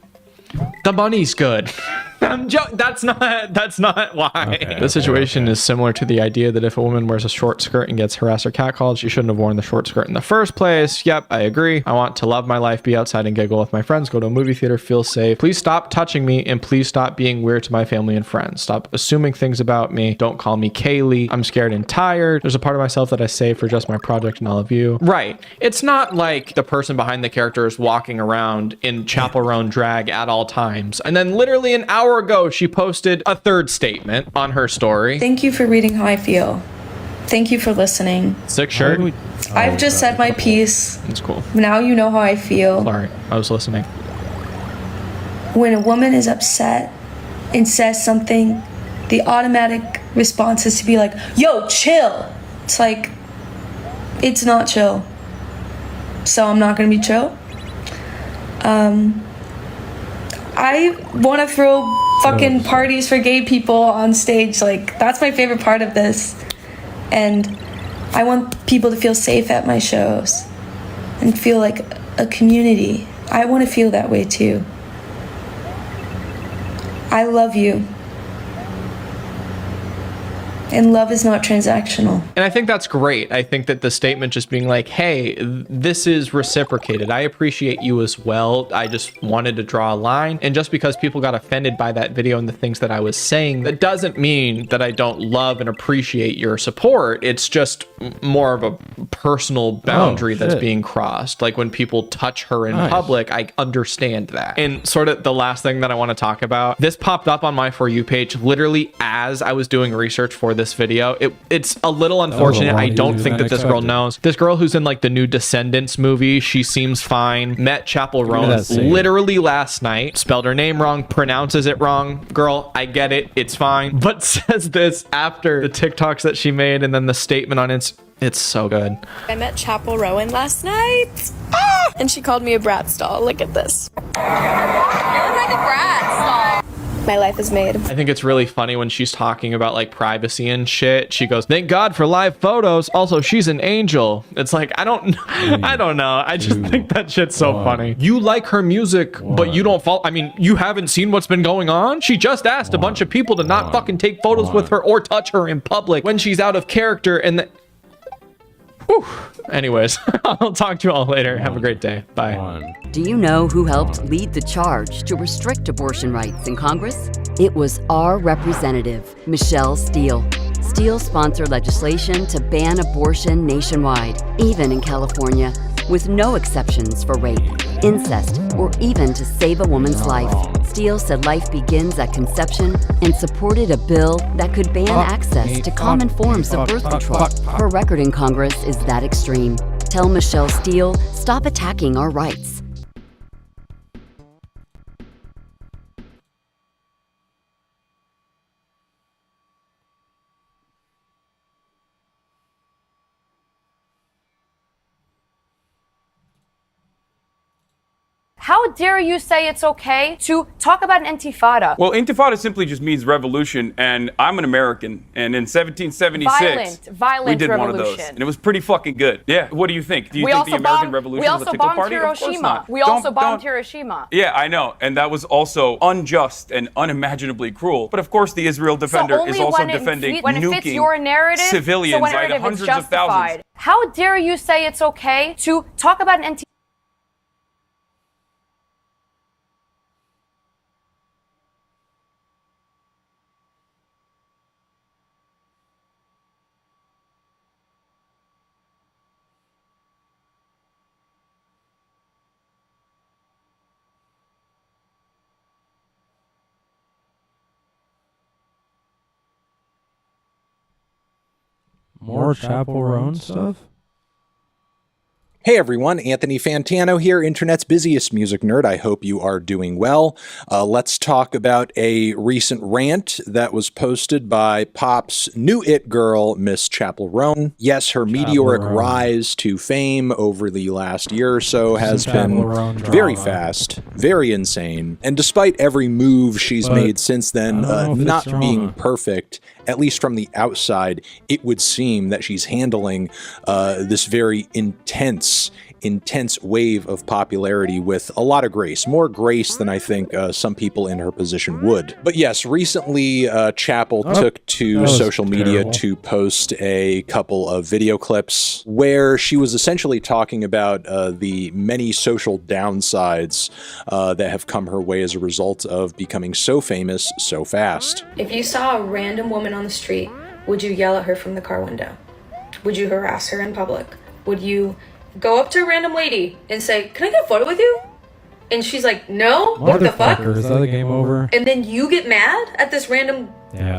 the money's good. I'm joking. That's not why. This situation is similar to the idea that if a woman wears a short skirt and gets harassed or catcalled, she shouldn't have worn the short skirt in the first place. Yep, I agree. I want to love my life, be outside and giggle with my friends, go to a movie theater, feel safe. Please stop touching me, and please stop being weird to my family and friends. Stop assuming things about me. Don't call me Kaylee. I'm scared and tired. There's a part of myself that I save for just my project and all of you. Right. It's not like the person behind the character is walking around in Chapel Roan drag at all times. And then literally an hour ago, she posted a third statement on her story. Thank you for reading how I feel. Thank you for listening. Sick shirt. I've just said my piece. That's cool. Now you know how I feel. Sorry, I was listening. When a woman is upset and says something, the automatic response is to be like, yo, chill. It's like, it's not chill. So I'm not gonna be chill. I want to throw fucking parties for gay people on stage. Like, that's my favorite part of this. And I want people to feel safe at my shows and feel like a community. I want to feel that way too. I love you. And love is not transactional. And I think that's great. I think that the statement just being like, hey, this is reciprocated. I appreciate you as well. I just wanted to draw a line. And just because people got offended by that video and the things that I was saying, that doesn't mean that I don't love and appreciate your support. It's just more of a personal boundary that's being crossed. Like when people touch her in public, I understand that. And sort of the last thing that I want to talk about, this popped up on my For You page literally as I was doing research for this video. It's a little unfortunate. I don't think that this girl knows. This girl who's in like the new Descendants movie, she seems fine. Met Chappell Roan literally last night. Spelled her name wrong, pronounces it wrong. Girl, I get it. It's fine. But says this after the TikToks that she made and then the statement on Instagram. It's so good. I met Chappell Roan last night, and she called me a Bratz doll. Look at this. You look like a Bratz doll. My life is made. I think it's really funny when she's talking about like privacy and shit. She goes, "Thank God for live photos. Also, she's an angel." It's like, I don't know. I just think that shit's so funny. You like her music, but you don't follow. I mean, you haven't seen what's been going on? She just asked a bunch of people to not fucking take photos with her or touch her in public when she's out of character, and whew. Anyways, I'll talk to you all later. Have a great day. Bye. Do you know who helped lead the charge to restrict abortion rights in Congress? It was our representative, Michelle Steele. Steele sponsored legislation to ban abortion nationwide, even in California, with no exceptions for rape, incest, or even to save a woman's life. Steele said life begins at conception and supported a bill that could ban access to common forms of birth control. Her record in Congress is that extreme. Tell Michelle Steele, stop attacking our rights. How dare you say it's okay to talk about an intifada? Well, intifada simply just means revolution, and I'm an American, and in 1776, violent we did revolution. one of those, and it was pretty fucking good. Yeah, what do you think? Do you think the American Revolution was a TikTok party? Of course not. We also bombed Hiroshima. Yeah, I know, and that was also unjust and unimaginably cruel. But of course, the Israel Defender is also defending when it fits your narrative, civilians by the hundreds of thousands. How dare you say it's okay to talk about an intifada? More Chappell Roan stuff? Hey everyone, Anthony Fantano here, internet's busiest music nerd. I hope you are doing well. Let's talk about a recent rant that was posted by Pop's new it girl, Miss Chappell Roan. Yes, her meteoric rise to fame over the last year or so has been very fast, very insane. And despite every move she's made since then, not being perfect, at least from the outside, it would seem that she's handling this very intense wave of popularity with a lot of grace, more grace than I think some people in her position would. But yes, recently Chappell took to social media to post a couple of video clips where she was essentially talking about the many social downsides that have come her way as a result of becoming so famous so fast. If you saw a random woman on the street, would you yell at her from the car window? Would you harass her in public? Would you go up to a random lady and say, "Can I get a photo with you?" And she's like, "No, what the fuck?" Is that the game over? And then you get mad at this random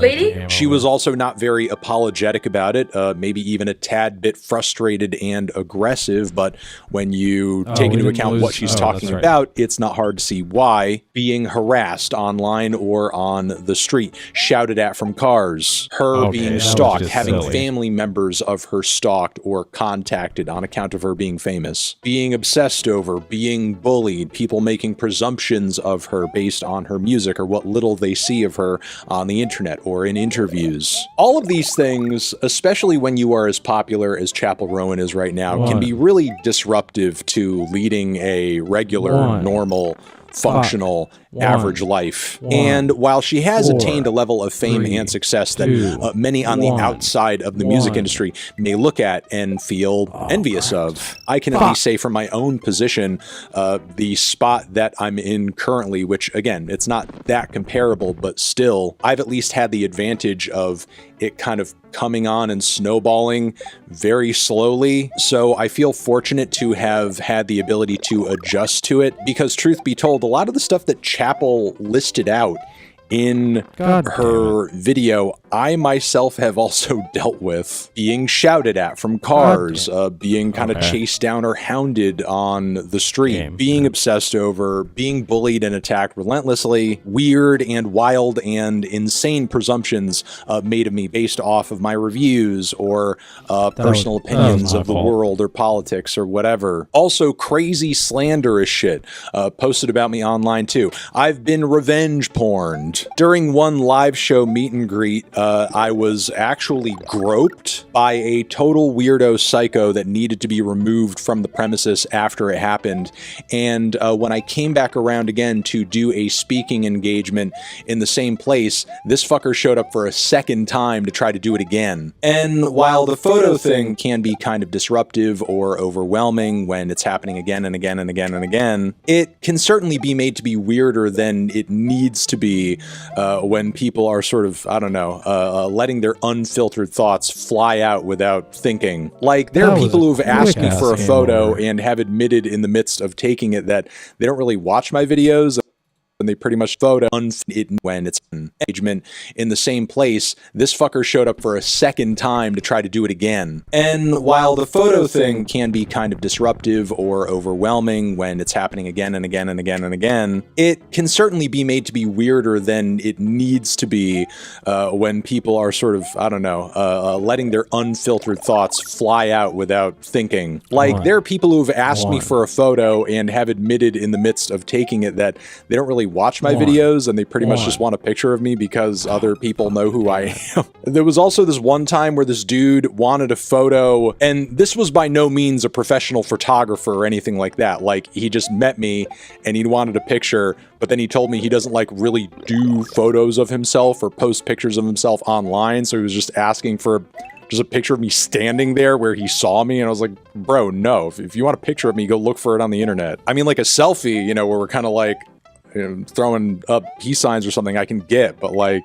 lady? She was also not very apologetic about it, maybe even a tad bit frustrated and aggressive, but when you take into account what she's talking about, it's not hard to see why. Being harassed online or on the street, shouted at from cars, her being stalked, having family members of her stalked or contacted on account of her being famous, being obsessed over, being bullied, people making presumptions of her based on her music or what little they see of her on the internet or in interviews. All of these things, especially when you are as popular as Chappell Roan is right now, can be really disruptive to leading a regular, normal, functional, average life. And while she has attained a level of fame and success that many on the outside of the music industry may look at and feel envious of, I can at least say from my own position, the spot that I'm in currently, which again, it's not that comparable, but still, I've at least had the advantage of it kind of coming on and snowballing very slowly. So I feel fortunate to have had the ability to adjust to it, because truth be told, a lot of the stuff that Chappell listed out in her video, I myself have also dealt with being shouted at from cars, being kind of chased down or hounded on the street, being obsessed over, being bullied and attacked relentlessly, weird and wild and insane presumptions made of me based off of my reviews or personal opinions of the world or politics or whatever. Also, crazy slanderous shit posted about me online too. I've been revenge porned. During one live show meet and greet, I was actually groped by a total weirdo psycho that needed to be removed from the premises after it happened. And when I came back around again to do a speaking engagement in the same place, this fucker showed up for a second time to try to do it again. And while the photo thing can be kind of disruptive or overwhelming when it's happening again and again and again and again, it can certainly be made to be weirder than it needs to be when people are sort of, I don't know, letting their unfiltered thoughts fly out without thinking. Like, there are people who have asked me for a photo and have admitted in the midst of taking it that they don't really watch my videos. And they pretty much photo it when it's an engagement in the same place. This fucker showed up for a second time to try to do it again. And while the photo thing can be kind of disruptive or overwhelming when it's happening again and again and again and again, it can certainly be made to be weirder than it needs to be when people are sort of, I don't know, letting their unfiltered thoughts fly out without thinking. Like, there are people who have asked me for a photo and have admitted in the midst of taking it that they don't really watch my videos and they pretty much just want a picture of me because other people know who I am. There was also this one time where this dude wanted a photo, and this was by no means a professional photographer or anything like that. Like, he just met me and he wanted a picture, but then he told me he doesn't like really do photos of himself or post pictures of himself online, so he was just asking for just a picture of me standing there where he saw me, and I was like, bro, no. If you want a picture of me, go look for it on the internet. I mean, like a selfie, you know, where we're kind of like, throwing up peace signs or something I can get, but like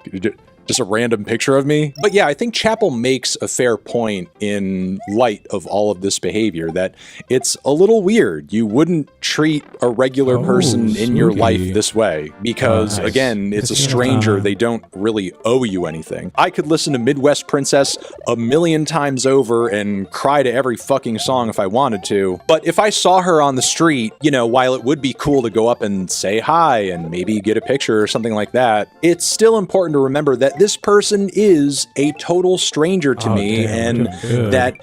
just a random picture of me. But yeah, I think Chappell makes a fair point in light of all of this behavior, that it's a little weird. You wouldn't treat a regular person in your life this way because, again, it's a stranger. They don't really owe you anything. I could listen to Midwest Princess a million times over and cry to every fucking song if I wanted to. But if I saw her on the street, you know, while it would be cool to go up and say hi and maybe get a picture or something like that, it's still important to remember that this person is a total stranger to me, and that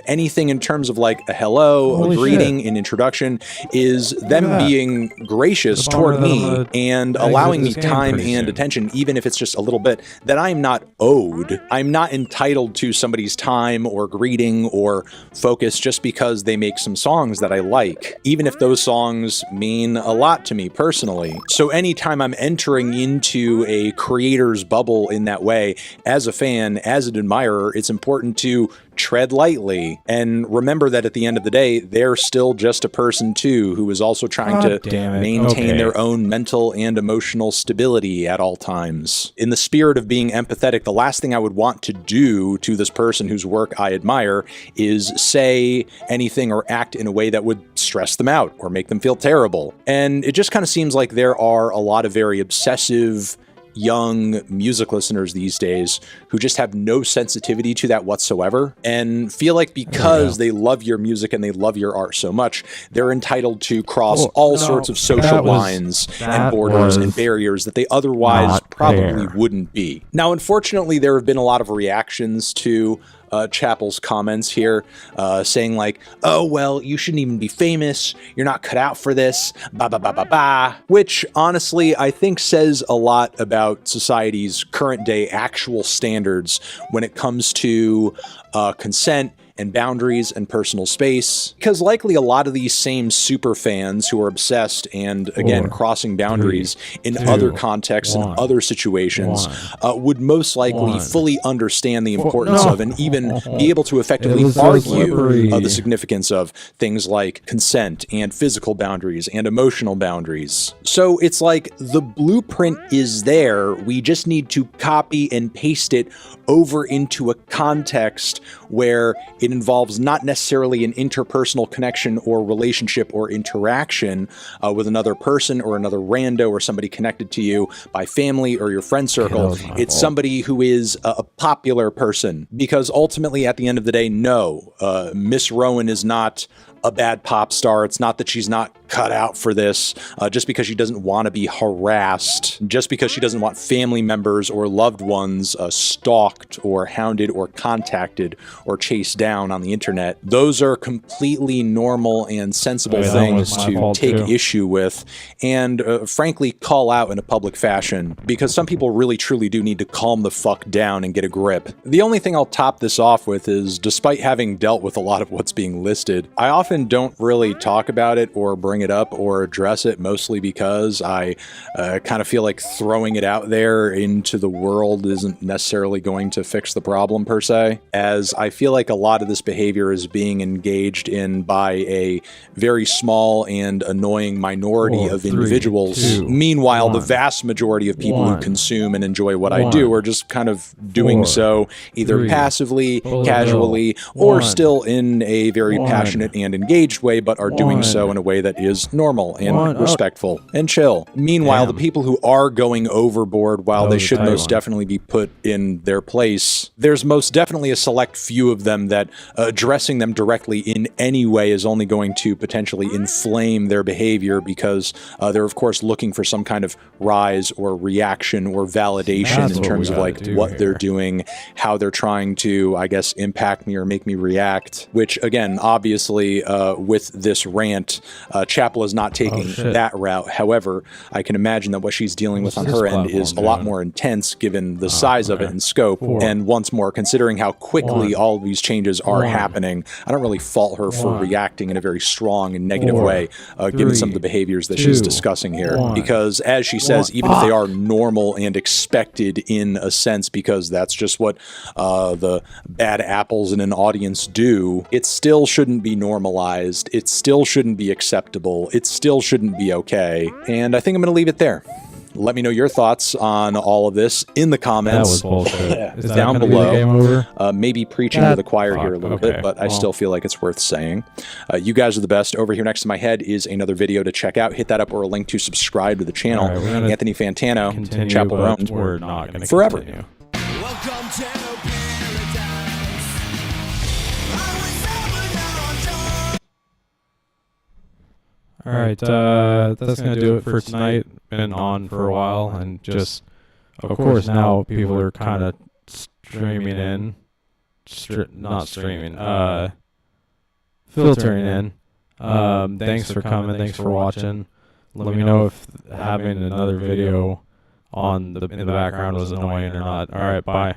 anything in terms of like a hello, a greeting, an introduction is them being gracious toward me and allowing me time and attention, even if it's just a little bit, that I'm not owed. I'm not entitled to somebody's time or greeting or focus just because they make some songs that I like, even if those songs mean a lot to me personally. So anytime I'm entering into a creator's bubble in that way, as a fan, as an admirer, it's important to tread lightly and remember that at the end of the day, they're still just a person too, who is also trying to maintain their own mental and emotional stability at all times. In the spirit of being empathetic, the last thing I would want to do to this person whose work I admire is say anything or act in a way that would stress them out or make them feel terrible. And it just kind of seems like there are a lot of very obsessive young music listeners these days who just have no sensitivity to that whatsoever and feel like because they love your music and they love your art so much, they're entitled to cross all sorts of social lines and borders and barriers that they otherwise probably wouldn't be. Now, unfortunately, there have been a lot of reactions to Chappell's comments here, saying like, oh, well, you shouldn't even be famous. You're not cut out for this, ba ba ba ba ba, which honestly, I think says a lot about society's current day actual standards when it comes to consent and boundaries and personal space, because likely a lot of these same super fans who are obsessed and again crossing boundaries in other contexts and other situations would most likely fully understand the importance of and even be able to effectively argue the significance of things like consent and physical boundaries and emotional boundaries. So it's like the blueprint is there, we just need to copy and paste it over into a context where it It involves not necessarily an interpersonal connection or relationship or interaction with another person or another rando or somebody connected to you by family or your friend circle. It's somebody who is a popular person, because ultimately at the end of the day, no, Miss Rowan is not a bad pop star. It's not that she's not cut out for this, just because she doesn't want to be harassed, just because she doesn't want family members or loved ones stalked or hounded or contacted or chased down on the internet. Those are completely normal and sensible things to take issue with and frankly call out in a public fashion, because some people really truly do need to calm the fuck down and get a grip. The only thing I'll top this off with is, despite having dealt with a lot of what's being listed, I often don't really talk about it or bring it up or address it, mostly because I kind of feel like throwing it out there into the world isn't necessarily going to fix the problem per se, as I feel like a lot of this behavior is being engaged in by a very small and annoying minority of individuals. Meanwhile, the vast majority of people who consume and enjoy what I do are just kind of doing so either passively, casually, or still in a very passionate and engaged way, but are doing so in a way that is normal and respectful and chill. Meanwhile, the people who are going overboard, while they should most definitely be put in their place, there's most definitely a select few of them that addressing them directly in any way is only going to potentially inflame their behavior, because they're of course looking for some kind of rise or reaction or validation in terms of like what they're doing, how they're trying to, I guess, impact me or make me react, which again, obviously with this rant, Chapel is not taking that route. However, I can imagine that what she's dealing with on her end is a lot more intense given the size of it and scope. And once more, considering how quickly all of these changes are happening, I don't really fault her for reacting in a very strong and negative way, given some of the behaviors that she's discussing here. Because as she says, even if they are normal and expected in a sense, because that's just what the bad apples in an audience do, it still shouldn't be normalized. It still shouldn't be acceptable. It still shouldn't be okay. And I think I'm going to leave it there. Let me know your thoughts on all of this in the comments down below. Maybe preaching to the choir here a little bit, but I still feel like it's worth saying. You guys are the best. Over here next to my head is another video to check out. Hit that up or a link to subscribe to the channel. Anthony Fantano, Chapel Rowan, we're not going to forever. Continue. Welcome to All right, that's going to do it for tonight. Been on for a while, and just, of course, now people are kind of streaming in. Not streaming, filtering in. Thanks for coming. Thanks for watching. Let me know if having another video on in the background was annoying or not. All right, bye.